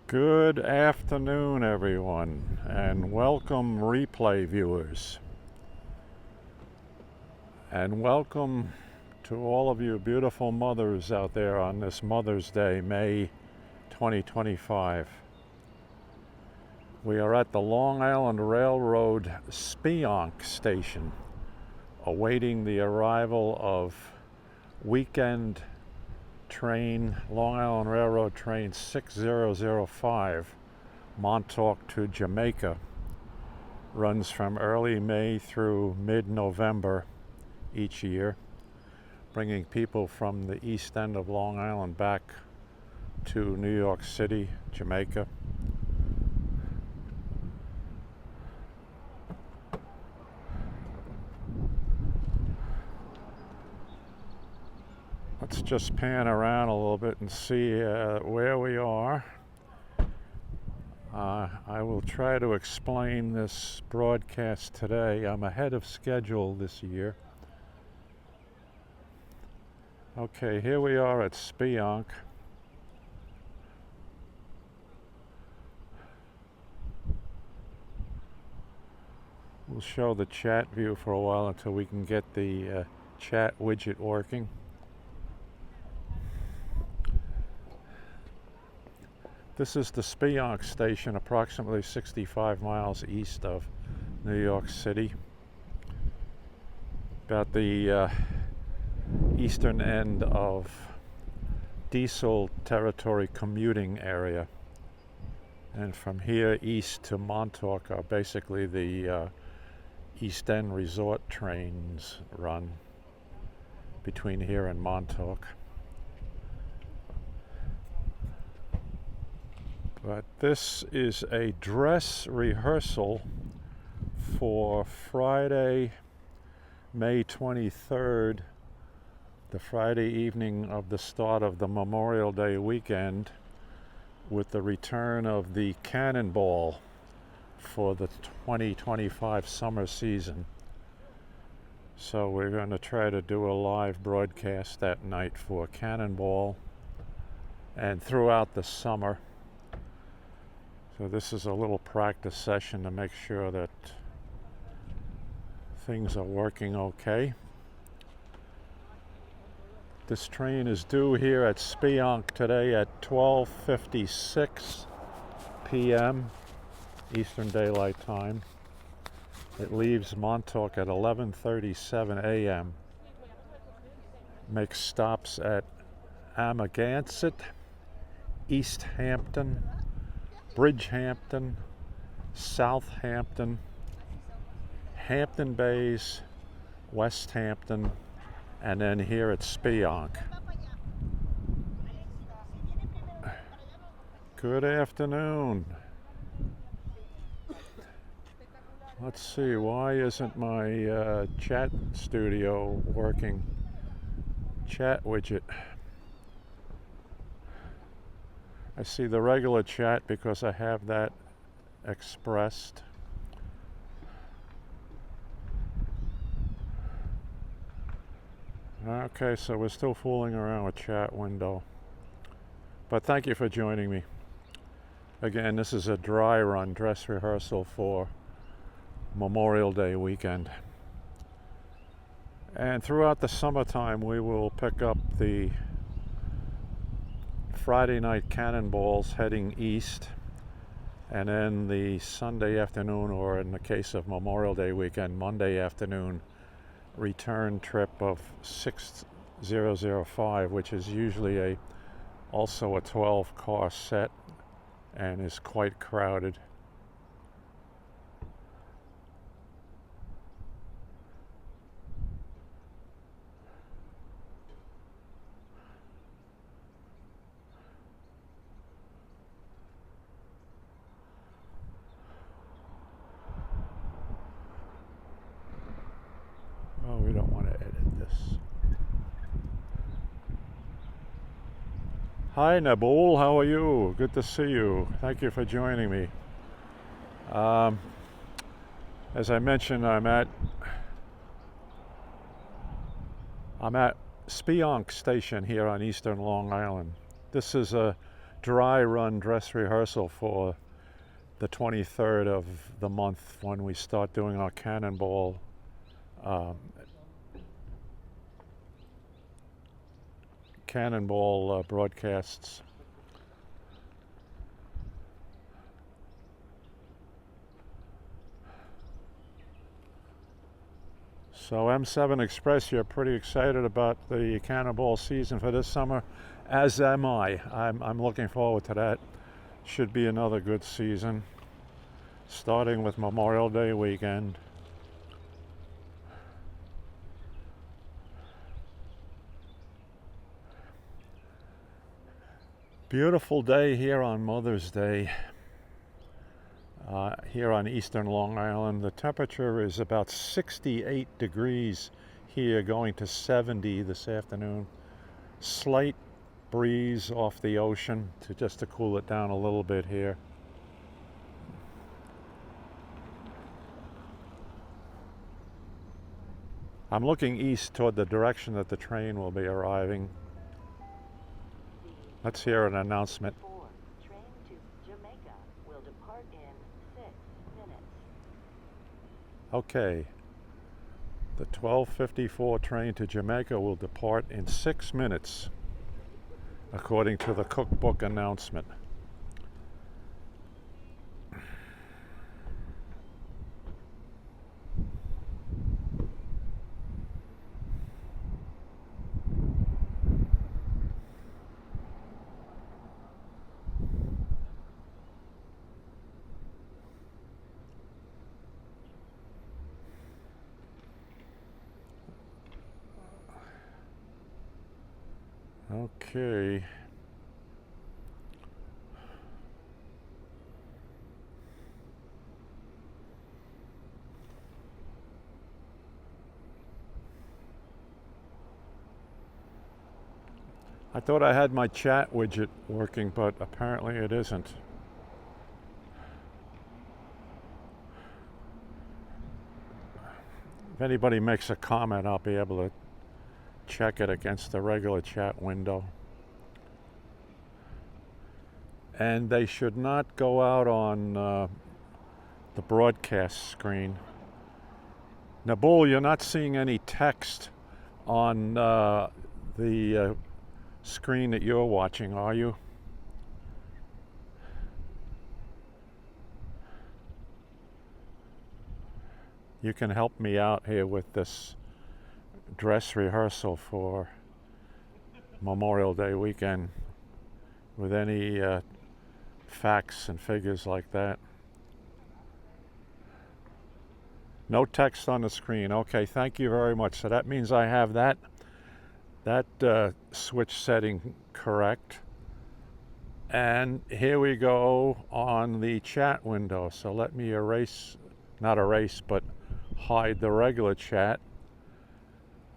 Good afternoon, everyone, and welcome replay viewers. And welcome to all of you beautiful mothers out there on this Mother's Day, May 2025. We are at the Long Island Railroad Speonk station, awaiting the arrival of weekend train, Long Island Railroad train 6005, Montauk to Jamaica, runs from early May through mid-November each year, bringing people from the east end of Long Island back to New York City, Jamaica. Let's just pan around a little bit and see where we are. I will try to explain this broadcast today. I'm ahead of schedule this year. Okay, here we are at Speonk. We'll show the chat view for a while until we can get the chat widget working. This is the Speonk station, approximately 65 miles east of New York City, about the eastern end of diesel territory commuting area. And from here east to Montauk are basically the East End resort trains run between here and Montauk. But this is a dress rehearsal for Friday, May 23rd, the Friday evening of the start of the Memorial Day weekend, with the return of the Cannonball for the 2025 summer season. So we're going to try to do a live broadcast that night for Cannonball and throughout the summer. So this is a little practice session to make sure that things are working okay. This train is due here at Speonk today at 12:56 p.m. Eastern Daylight Time. It leaves Montauk at 11:37 a.m. Makes stops at Amagansett, East Hampton, Bridgehampton, Southampton, Hampton Bays, Westhampton, and then here at Speonk. Good afternoon. Let's see, why isn't my chat studio working? Chat widget. I see the regular chat because I have that expressed. Okay, so we're still fooling around with chat window. But thank you for joining me. Again, this is a dry run dress rehearsal for Memorial Day weekend. And throughout the summertime, we will pick up the Friday night Cannonballs heading east, and then the Sunday afternoon, or in the case of Memorial Day weekend, Monday afternoon return trip of 6005, which is usually also a 12-car set and is quite crowded. Oh, we don't want to edit this. Hi Nabul, how are you? Good to see you. Thank you for joining me. As I mentioned, I'm at Speonk Station here on eastern Long Island. This is a dry run dress rehearsal for the 23rd of the month when we start doing our Cannonball broadcasts. So M7 Express, you're pretty excited about the Cannonball season for this summer, as am I. I'm looking forward to that. Should be another good season, starting with Memorial Day weekend. Beautiful day here on Mother's Day. Here on eastern Long Island, the temperature is about 68 degrees here, going to 70 this afternoon. Slight breeze off the ocean just to cool it down a little bit here. I'm looking east toward the direction that the train will be arriving. Let's hear an announcement. Train to Jamaica will depart in 6 minutes. Okay. The 12:54 train to Jamaica will depart in 6 minutes, according to the cookbook announcement. Okay. I thought I had my chat widget working, but apparently it isn't. If anybody makes a comment, I'll be able to check it against the regular chat window. And they should not go out on the broadcast screen. Nabul, you're not seeing any text on the screen that you're watching, are you? You can help me out here with this dress rehearsal for Memorial Day weekend with any facts and figures like that. No text on the screen. Okay, thank you very much. So that means I have that switch setting correct. And here we go on the chat window. So let me not erase, but hide the regular chat.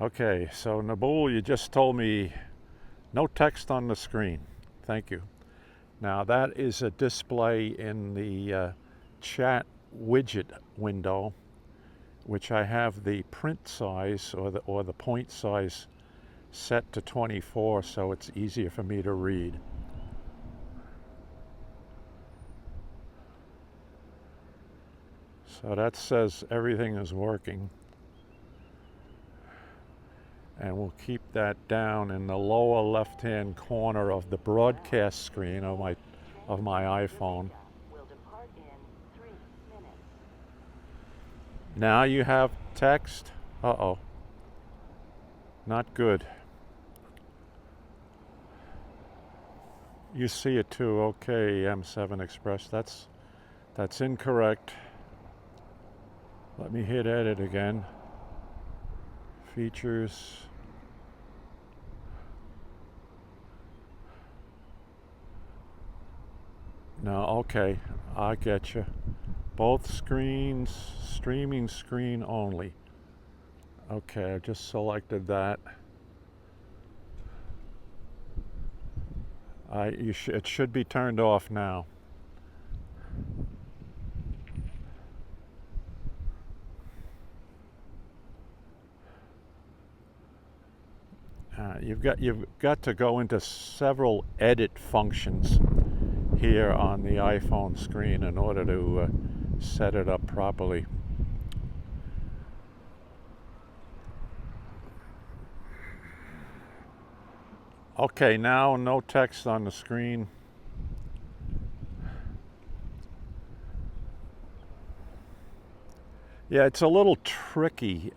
Okay, so Nabul, you just told me no text on the screen. Thank you. Now that is a display in the chat widget window, which I have the print size or the point size set to 24, so it's easier for me to read. So that says everything is working. And we'll keep that down in the lower left-hand corner of the broadcast screen of my iPhone. Will depart in 3 minutes. Now you have text. Uh-oh. Not good. You see it too. Okay, M7 Express. That's incorrect. Let me hit edit again. Features. No, okay, I get you. Both screens, streaming screen only. Okay, I just selected that. It should be turned off now. You've got to go into several edit functions here on the iPhone screen in order to set it up properly. Okay, now no text on the screen. Yeah, it's a little tricky.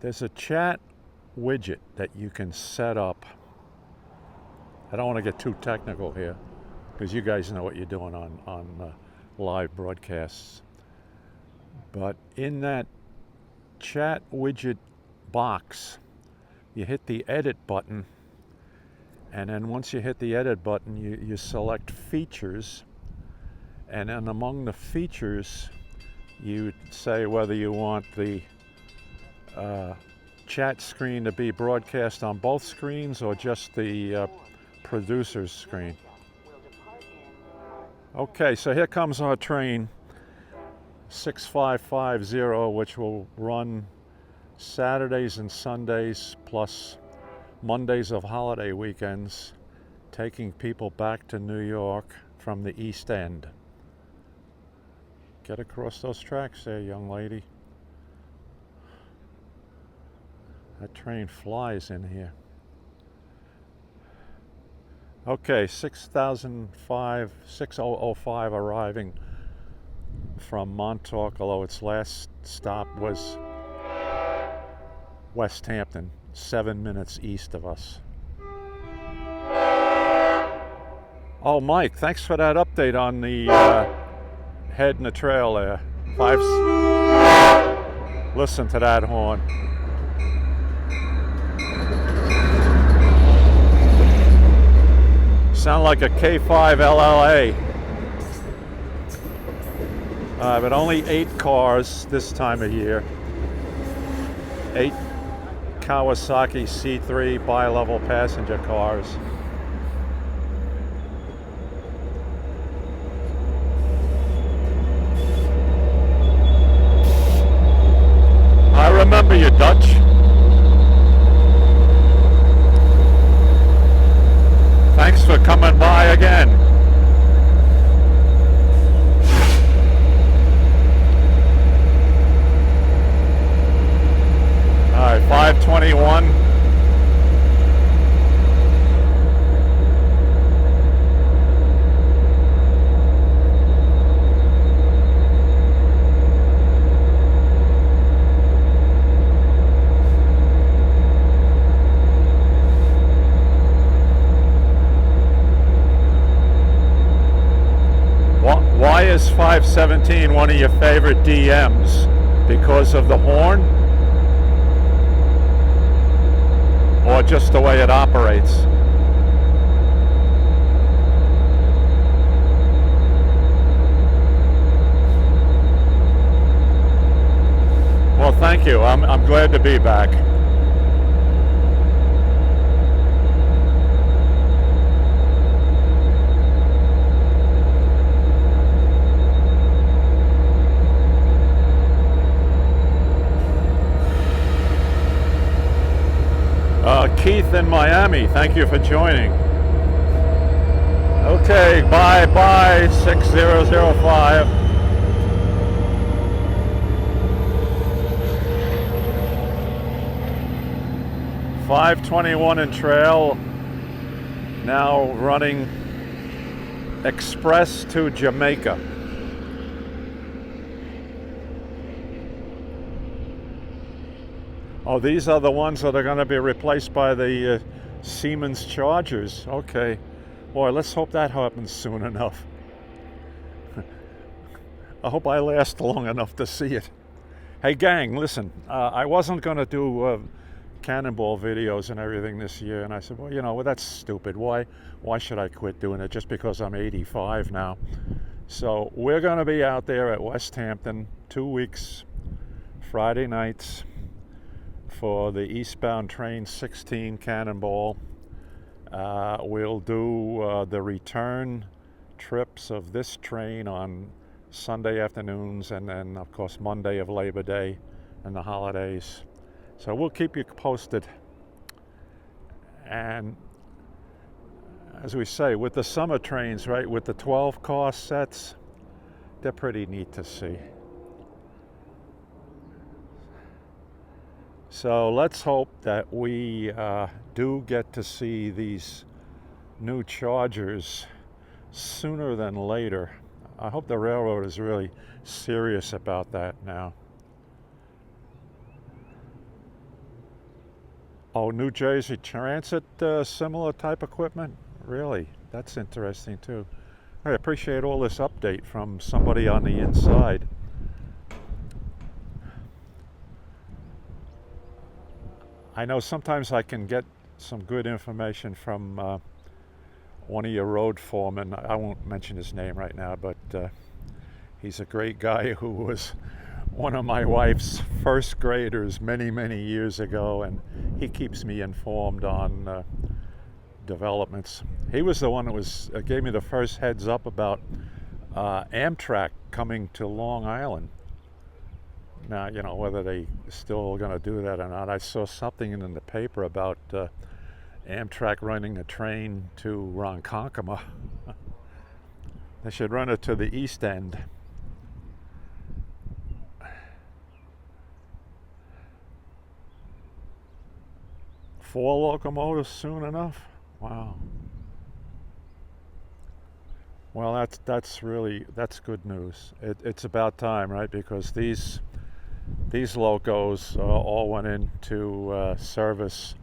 There's a chat widget that you can set up. I don't want to get too technical here because you guys know what you're doing on live broadcasts. But in that chat widget box, you hit the edit button, and then once you hit the edit button, you select features, and then among the features, you say whether you want the chat screen to be broadcast on both screens or just the producer's screen. Okay, so here comes our train, 6550, which will run Saturdays and Sundays plus Mondays of holiday weekends, taking people back to New York from the East End. Get across those tracks there, young lady. That train flies in here. Okay, 6005 arriving from Montauk, although its last stop was Westhampton, 7 minutes east of us. Oh, Mike, thanks for that update on the head in the trail there. Listen to that horn. Sound like a K5 LLA. But only 8 cars this time of year. 8 Kawasaki C3 Bilevel Passenger cars. I remember you, Dutch. Thanks for coming by again. All right, 521. Why is 517 one of your favorite DMs? Because of the horn? Or just the way it operates? Well, thank you. I'm glad to be back. Keith in Miami, thank you for joining. Okay, bye 6005. .521 in trail, now running express to Jamaica. Oh, these are the ones that are going to be replaced by the Siemens Chargers. Okay. Boy, let's hope that happens soon enough. I hope I last long enough to see it. Hey, gang, listen. I wasn't going to do cannonball videos and everything this year, and I said, well, you know, that's stupid. Why should I quit doing it just because I'm 85 now? So we're going to be out there at Westhampton 2 weeks, Friday nights, for the eastbound train 16 Cannonball. We'll do the return trips of this train on Sunday afternoons, and then of course Monday of Labor Day and the holidays. So we'll keep you posted. And as we say, with the summer trains, right, with the 12-car sets, they're pretty neat to see. So let's hope that we do get to see these new Chargers sooner than later. I hope the railroad is really serious about that now. Oh, New Jersey Transit, similar type equipment? Really? That's interesting too. I appreciate all this update from somebody on the inside. I know sometimes I can get some good information from one of your road foremen. I won't mention his name right now, but he's a great guy who was one of my wife's first graders many, many years ago, and he keeps me informed on developments. He was the one that gave me the first heads up about Amtrak coming to Long Island. Now, you know, whether they still going to do that or not, I saw something in the paper about Amtrak running a train to Ronkonkoma. They should run it to the East End. Four locomotives soon enough? Wow. Well, that's good news. It's about time, right? Because these locos all went into service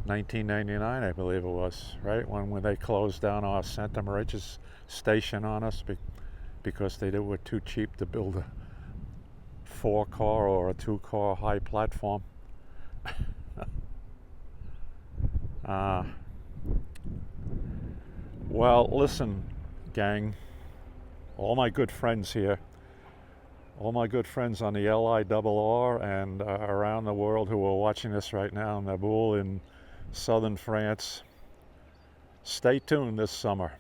1999, I believe it was, right? When they closed down our Centum Regis station on us because they were too cheap to build a 4-car or a 2-car high platform. Well, listen, gang, all my good friends here, all my good friends on the LIRR and around the world who are watching this right now in Naboul in southern France, stay tuned this summer.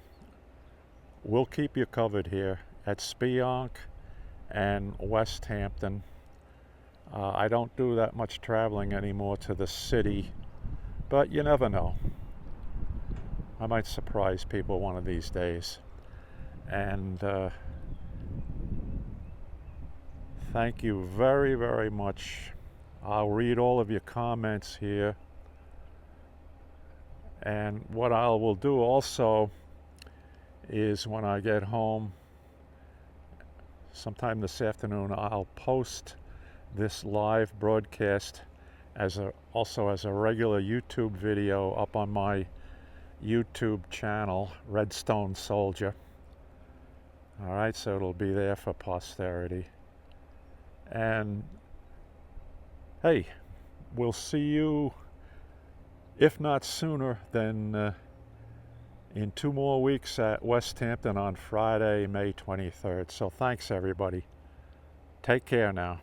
We'll keep you covered here at Speonk and Westhampton. I don't do that much traveling anymore to the city, but you never know. I might surprise people one of these days. And thank you very, very much. I'll read all of your comments here. And what I will do also is when I get home, sometime this afternoon, I'll post this live broadcast also as a regular YouTube video up on my YouTube channel, Redstone Soldier. All right, so it'll be there for posterity. And hey, we'll see you, if not sooner, than in 2 more weeks at Westhampton on Friday, May 23rd. So thanks, everybody. Take care now.